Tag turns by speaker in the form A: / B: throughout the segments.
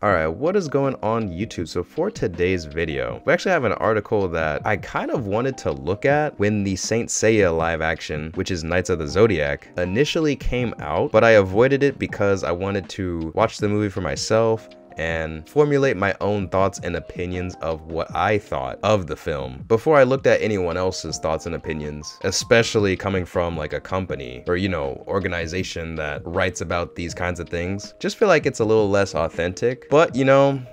A: Alright, what is going on YouTube? So for today's video, we actually have an article that I kind of wanted to look at when the Saint Seiya live action, which is Knights of the Zodiac, initially came out, but I avoided it because I wanted to watch the movie for myself and formulate my own thoughts and opinions of what I thought of the film before I looked at anyone else's thoughts and opinions, especially coming from like a company or, organization that writes about these kinds of things. Just feel like it's a little less authentic, but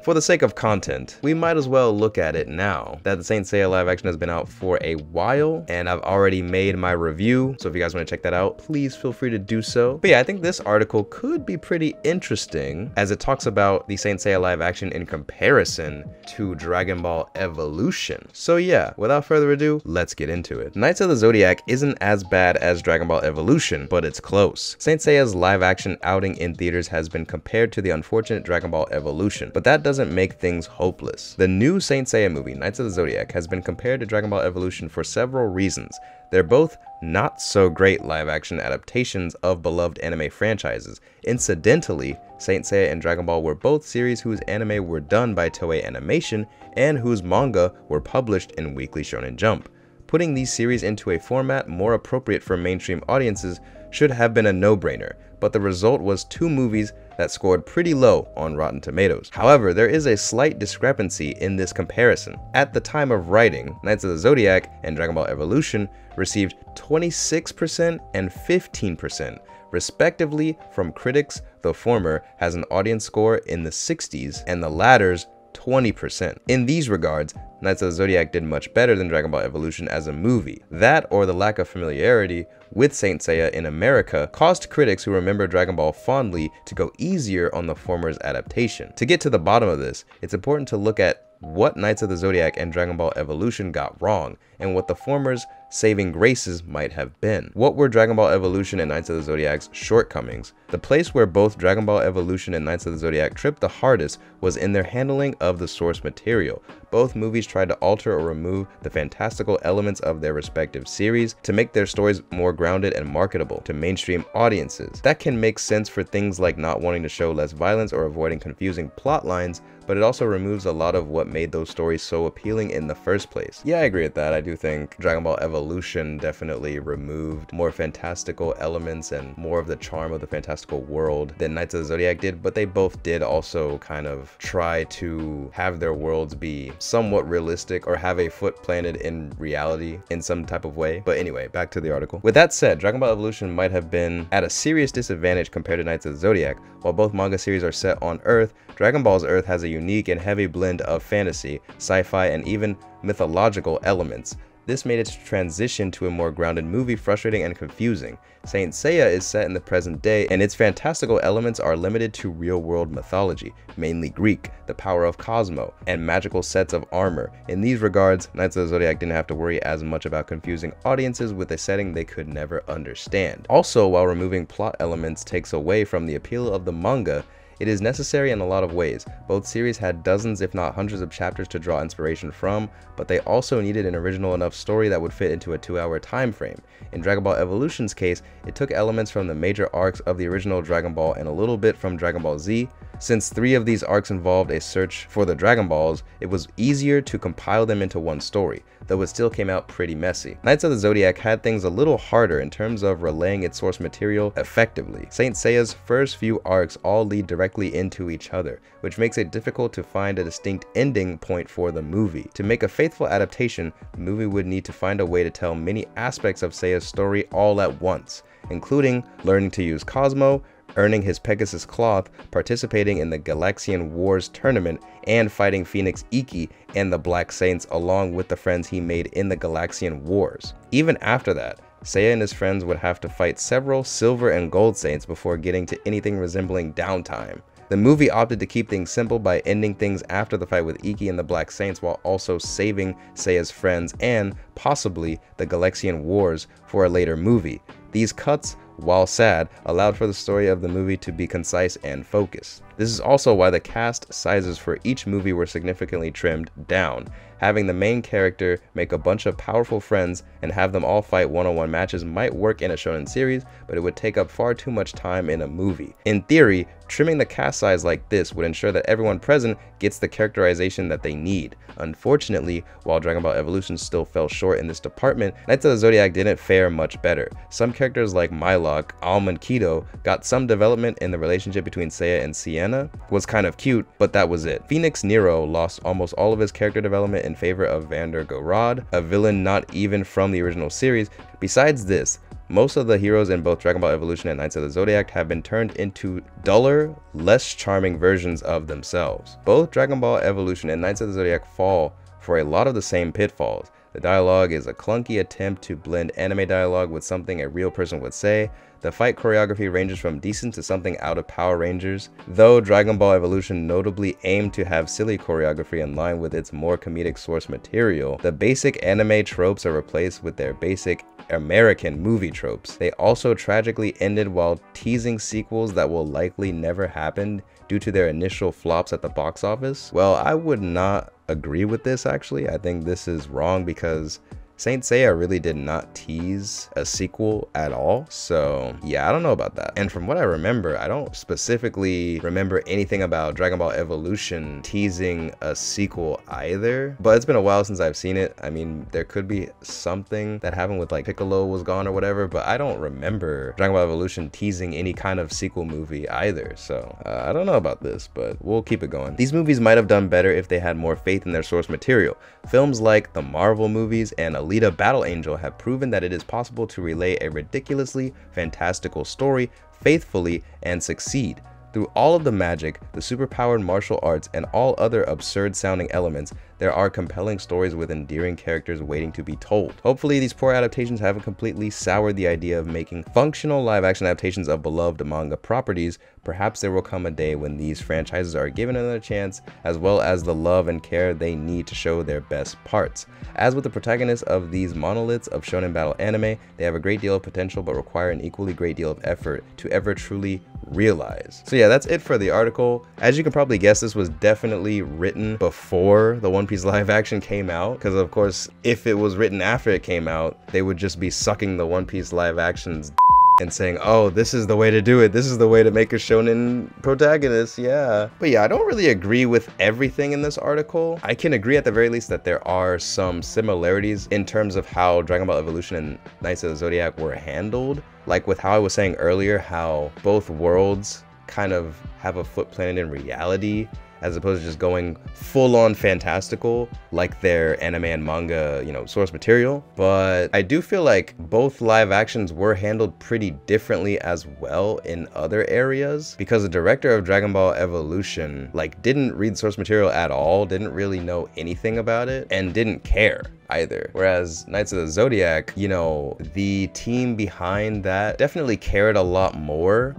A: for the sake of content, we might as well look at it now that the Saint Seiya live action has been out for a while and I've already made my review. So if you guys want to check that out, please feel free to do so. But yeah, I think this article could be pretty interesting as it talks about the Saint Seiya live action in comparison to Dragon Ball Evolution. So yeah, without further ado, let's get into it. Knights of the Zodiac isn't as bad as Dragon Ball Evolution, but it's close. Saint Seiya's live action outing in theaters has been compared to the unfortunate Dragon Ball Evolution, but that doesn't make things hopeless. The new Saint Seiya movie, Knights of the Zodiac, has been compared to Dragon Ball Evolution for several reasons. They're both not so great live action adaptations of beloved anime franchises. Incidentally, Saint Seiya and Dragon Ball were both series whose anime were done by Toei Animation and whose manga were published in Weekly Shonen Jump. Putting these series into a format more appropriate for mainstream audiences should have been a no-brainer, but the result was two movies that scored pretty low on Rotten Tomatoes. However, there is a slight discrepancy in this comparison. At the time of writing, Knights of the Zodiac and Dragon Ball Evolution received 26% and 15%, respectively, from critics. The former has an audience score in the 60s and the latter's 20%. In these regards, Knights of the Zodiac did much better than Dragon Ball Evolution as a movie. That, or the lack of familiarity with Saint Seiya in America, caused critics who remember Dragon Ball fondly to go easier on the former's adaptation. To get to the bottom of this, it's important to look at what Knights of the Zodiac and Dragon Ball Evolution got wrong, and what the former's saving graces might have been. What were Dragon Ball Evolution and Knights of the Zodiac's shortcomings? The place where both Dragon Ball Evolution and Knights of the Zodiac tripped the hardest was in their handling of the source material. Both movies tried to alter or remove the fantastical elements of their respective series to make their stories more grounded and marketable to mainstream audiences. That can make sense for things like not wanting to show less violence or avoiding confusing plot lines, but it also removes a lot of what made those stories so appealing in the first place. Yeah, I agree with that. I do think Dragon Ball Evolution definitely removed more fantastical elements and more of the charm of the fantastical world than Knights of the Zodiac did, but they both did also kind of try to have their worlds be somewhat realistic or have a foot planted in reality in some type of way. But anyway, back to the article. With that said, Dragon Ball Evolution might have been at a serious disadvantage compared to Knights of the Zodiac. While both manga series are set on Earth, Dragon Ball's Earth has a unique and heavy blend of fantasy, sci-fi, and even mythological elements. This made its transition to a more grounded movie frustrating and confusing. Saint Seiya is set in the present day, and its fantastical elements are limited to real-world mythology, mainly Greek, the power of Cosmo, and magical sets of armor. In these regards, Knights of the Zodiac didn't have to worry as much about confusing audiences with a setting they could never understand. Also, while removing plot elements takes away from the appeal of the manga, it is necessary in a lot of ways. Both series had dozens if not hundreds of chapters to draw inspiration from, but they also needed an original enough story that would fit into a 2-hour time frame. In Dragon Ball Evolution's case, it took elements from the major arcs of the original Dragon Ball and a little bit from Dragon Ball Z. Since 3 of these arcs involved a search for the Dragon Balls, it was easier to compile them into one story, though it still came out pretty messy. Knights of the Zodiac had things a little harder in terms of relaying its source material effectively. Saint Seiya's first few arcs all lead directly into each other, which makes it difficult to find a distinct ending point for the movie. To make a faithful adaptation, the movie would need to find a way to tell many aspects of Seiya's story all at once, including learning to use Cosmo, earning his Pegasus cloth, participating in the Galaxian Wars tournament, and fighting Phoenix Iki and the Black Saints along with the friends he made in the Galaxian Wars. Even after that, Seiya and his friends would have to fight several Silver and Gold Saints before getting to anything resembling downtime. The movie opted to keep things simple by ending things after the fight with Iki and the Black Saints while also saving Seiya's friends and, possibly, the Galaxian Wars for a later movie. These cuts, while sad, allowed for the story of the movie to be concise and focused. This is also why the cast sizes for each movie were significantly trimmed down. Having the main character make a bunch of powerful friends and have them all fight one-on-one matches might work in a shonen series, but it would take up far too much time in a movie. In theory, Trimming the cast size like this would ensure that everyone present gets the characterization that they need. Unfortunately, while Dragon Ball Evolution still fell short in this department, Knights of the Zodiac didn't fare much better. Some characters like Mylok, Almond Kido got some development, in the relationship between Seiya and Sienna was kind of cute, but that was it. Phoenix Nero lost almost all of his character development in favor of Vander Gorod, a villain not even from the original series. Besides this, most of the heroes in both Dragon Ball Evolution and Knights of the Zodiac have been turned into duller, less charming versions of themselves. Both Dragon Ball Evolution and Knights of the Zodiac fall for a lot of the same pitfalls. The dialogue is a clunky attempt to blend anime dialogue with something a real person would say. The fight choreography ranges from decent to something out of Power Rangers, though Dragon Ball Evolution notably aimed to have silly choreography in line with its more comedic source material. The basic anime tropes are replaced with their basic American movie tropes. They also tragically ended while teasing sequels that will likely never happen due to their initial flops at the box office. Well, I would not agree with this actually. I think this is wrong because Saint Seiya really did not tease a sequel at all. So yeah, I don't know about that. And from what I remember, I don't specifically remember anything about Dragon Ball Evolution teasing a sequel either. But it's been a while since I've seen it. I mean, there could be something that happened with like Piccolo was gone or whatever, but I don't remember Dragon Ball Evolution teasing any kind of sequel movie either. So I don't know about this, but we'll keep it going. These movies might have done better if they had more faith in their source material. Films like the Marvel movies and Alita Battle Angel have proven that it is possible to relay a ridiculously fantastical story faithfully and succeed. Through all of the magic, the superpowered martial arts, and all other absurd sounding elements, there are compelling stories with endearing characters waiting to be told. Hopefully these poor adaptations haven't completely soured the idea of making functional live action adaptations of beloved manga properties. Perhaps there will come a day when these franchises are given another chance, as well as the love and care they need to show their best parts. As with the protagonists of these monoliths of shonen battle anime, they have a great deal of potential but require an equally great deal of effort to ever truly realize. So yeah, that's it for the article. As you can probably guess, this was definitely written before the One Piece live action came out, because of course if it was written after it came out, they would just be sucking the One Piece live actions and saying, oh, this is the way to do it, this is the way to make a shonen protagonist. Yeah, but yeah, I don't really agree with everything in this article. I can agree at the very least that there are some similarities in terms of how Dragon Ball Evolution and Knights of the Zodiac were handled, like with how I was saying earlier, how both worlds kind of have a foot planted in reality as opposed to just going full-on fantastical like their anime and manga, you know, source material. But I do feel like both live actions were handled pretty differently as well in other areas, because the director of Dragon Ball Evolution like didn't read source material at all, didn't really know anything about it, and didn't care either. Whereas Knights of the Zodiac, you know, the team behind that definitely cared a lot more.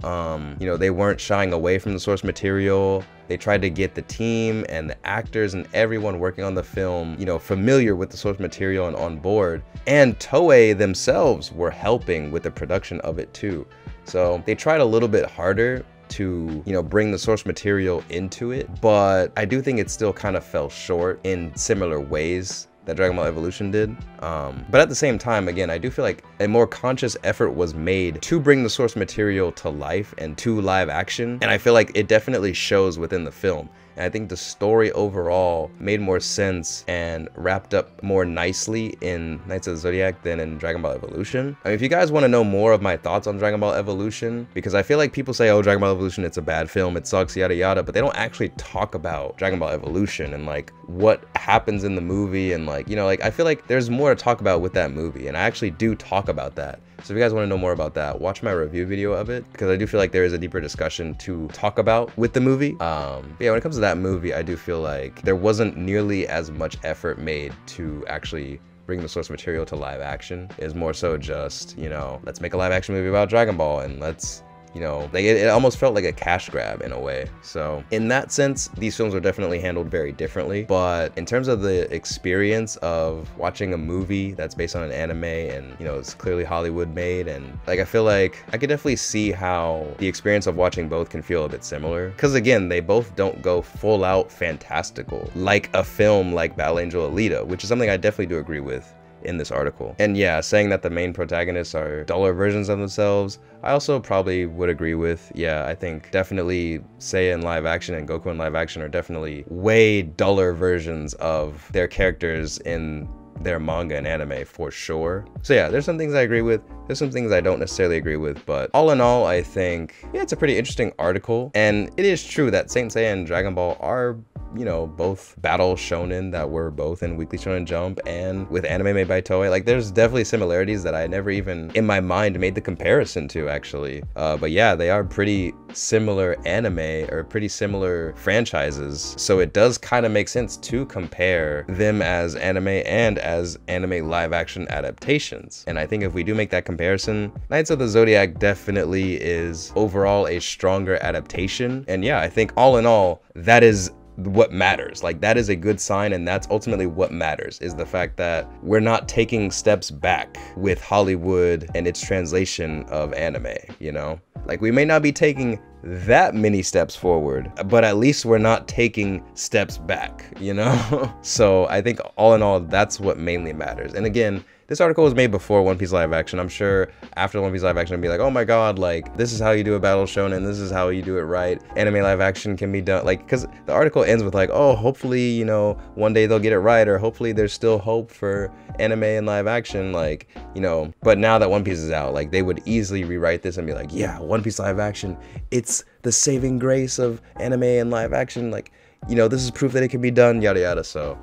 A: You know, they weren't shying away from the source material. They tried to get the team and the actors and everyone working on the film, you know, familiar with the source material and on board. And Toei themselves were helping with the production of it too. So they tried a little bit harder to, you know, bring the source material into it, but I do think it still kind of fell short in similar ways that Dragon Ball Evolution did. But at the same time, again, I do feel like a more conscious effort was made to bring the source material to life and to live action, and I feel like it definitely shows within the film. And I think the story overall made more sense and wrapped up more nicely in Knights of the Zodiac than in Dragon Ball Evolution. I mean, if you guys want to know more of my thoughts on Dragon Ball Evolution, because I feel like people say, oh, Dragon Ball Evolution, it's a bad film, it sucks, yada yada, but they don't actually talk about Dragon Ball Evolution and like what happens in the movie, and like, you know, like I feel like there's more to talk about with that movie, and I actually do talk about that. So if you guys want to know more about that, watch my review video of it, because I do feel like there is a deeper discussion to talk about with the movie. But yeah, when it comes to that movie, I do feel like there wasn't nearly as much effort made to actually bring the source material to live action. It's more so just, you know, let's make a live action movie about Dragon Ball and let's, you know, like it almost felt like a cash grab in a way. So in that sense, these films were definitely handled very differently. But in terms of the experience of watching a movie that's based on an anime and, you know, it's clearly Hollywood made, and like I feel like I could definitely see how the experience of watching both can feel a bit similar. Because again, they both don't go full out fantastical like a film like Battle Angel Alita, which is something I definitely do agree with. in this article. And yeah, saying that the main protagonists are duller versions of themselves, I also probably would agree with. Yeah, I think definitely Seiya in live action and Goku in live action are definitely way duller versions of their characters in their manga and anime for sure. So yeah, there's some things I agree with, there's some things I don't necessarily agree with, but all in all, I think, yeah, it's a pretty interesting article. And it is true that Saint Seiya and Dragon Ball are, you know, both battle shonen that were both in Weekly Shonen Jump and with anime made by Toei. Like, there's definitely similarities that I never even in my mind made the comparison to, actually. But yeah, they are pretty similar anime or pretty similar franchises, so it does kind of make sense to compare them as anime and as anime live action adaptations. And I think if we do make that comparison, Knights of the Zodiac definitely is overall a stronger adaptation. And yeah, I think all in all, that is what matters. Like, that is a good sign, and that's ultimately what matters, is the fact that we're not taking steps back with Hollywood and its translation of anime, you know? Like, we may not be taking that many steps forward, but at least we're not taking steps back, you know? So I think all in all, that's what mainly matters. And again, this article was made before One Piece live action. I'm sure after One Piece live action, I'd be like, oh my god, like, this is how you do a battle shonen, this is how you do it right. Anime live action can be done, like, because the article ends with like, oh, hopefully, you know, one day they'll get it right, or hopefully there's still hope for anime and live action, like, you know. But now that One Piece is out, like, they would easily rewrite this and be like, yeah, One Piece live action, it's the saving grace of anime and live action, like, you know, this is proof that it can be done, yada yada. So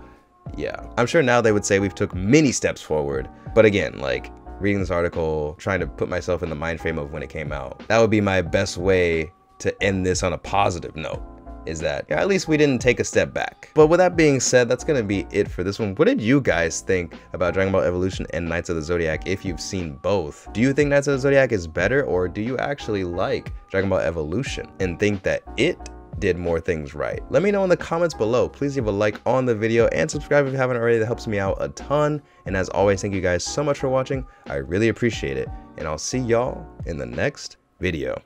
A: yeah, I'm sure now they would say we've took many steps forward. But again, like, reading this article, trying to put myself in the mind frame of when it came out, that would be my best way to end this on a positive note, is that, yeah, at least we didn't take a step back. But with that being said, that's gonna be it for this one. What did you guys think about Dragon Ball Evolution and Knights of the Zodiac if you've seen both? Do you think Knights of the Zodiac is better, or do you actually like Dragon Ball Evolution and think that it did more things right? Let me know in the comments below. Please leave a like on the video and subscribe if you haven't already. That helps me out a ton. And as always, thank you guys so much for watching. I really appreciate it. And I'll see y'all in the next video.